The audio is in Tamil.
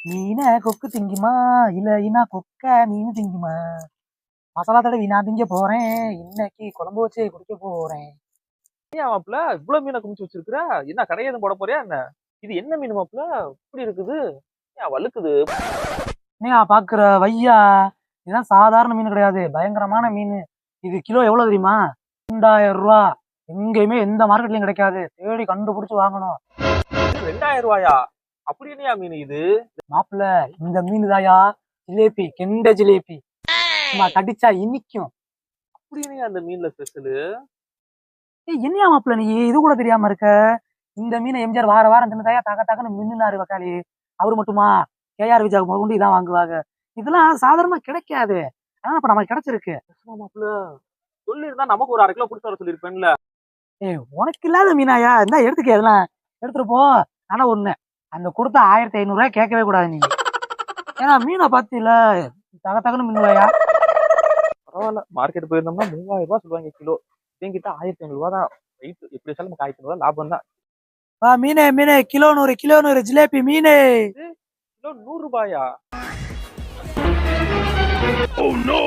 மீனை கொக்கு திங்குமா இல்லைன்னா கொக்க மீன் திங்குமா? மசாலா தடவி நான் திங்க போறேன். இன்னைக்கு குழம்பு வச்சு குடிக்க போறேன். ஏன் மாப்ள இவ்வளவு மீனை குமிச்சு வச்சிருக்கிற? என்ன கடையை எதுவும் போட போறியா என்ன? இது என்ன மீன் மாப்ள இப்படி இருக்குது? ஏன் வழுக்குது? என்னையா பாக்குற வையா? இதுதான் சாதாரண மீன் கிடையாது, பயங்கரமான மீன். இது கிலோ எவ்வளவு தெரியுமா? 2000 ரூபா. எங்கேயுமே எந்த மார்க்கெட்லயும் கிடைக்காது, தேடி கண்டுபிடிச்சு வாங்கணும். 2000 ரூபாயா? அப்படி என்னையா மீன் இது? மாப்பிள்ள, இந்த மீன் தாயா ஜிலேபி, கெண்ட ஜிலேபி. சும்மா கடிச்சா இனிக்கும். அப்படி என்னையா அந்த மீன்ல ஸ்பெஷலு? என்னையா மாப்பிள்ள நீ இது கூட தெரியாம இருக்க? இந்த மீனை எம்ஜிஆர் வார வாரம் தின்னதாயா தக தகன்னு மின்னுனாரு வக்காளி. அவரு மட்டுமா? கேஆர் விஜயா முதற்கொண்டு இதான் வாங்குவாங்க. இதெல்லாம் சாதாரணமா கிடைக்காது. ஆனா இப்ப நமக்கு கிடைச்சிருக்கு. ஆமா மாப்ள, சொல்லியிருந்தா நமக்கு ஒரு 1/2 கிலோ பிடிச்சி வர சொல்லியிருப்பேன்ல. உனக்கு இல்லாத மீனாயா? இருந்தா எடுத்துக்க, இதெல்லாம் எடுத்துட்டு போ. ஆனா ஒண்ணு, அந்த கொடுத்த 1500 ரூபாய் கேட்கவே கூடாது நீங்க. ஏன்னா மீனை பாத்தியில தக தகன்னு மின்னுவாயா. பரவாயில்ல, மார்க்கெட் போயிருந்தோம்னா 3000 ரூபாய் சொல்லுவாங்க கிலோ. என்கிட்ட 1500 ரூபாய் தான் வெயிட். எப்படி வச்சாலும் நமக்கு 1500 ரூபாய் லாபம் தான். மீனே மீனே, கிலோ 100 கிலோ 100 ஜிலேபி மீனே. கிலோ 100 ரூபாயா? Oh no!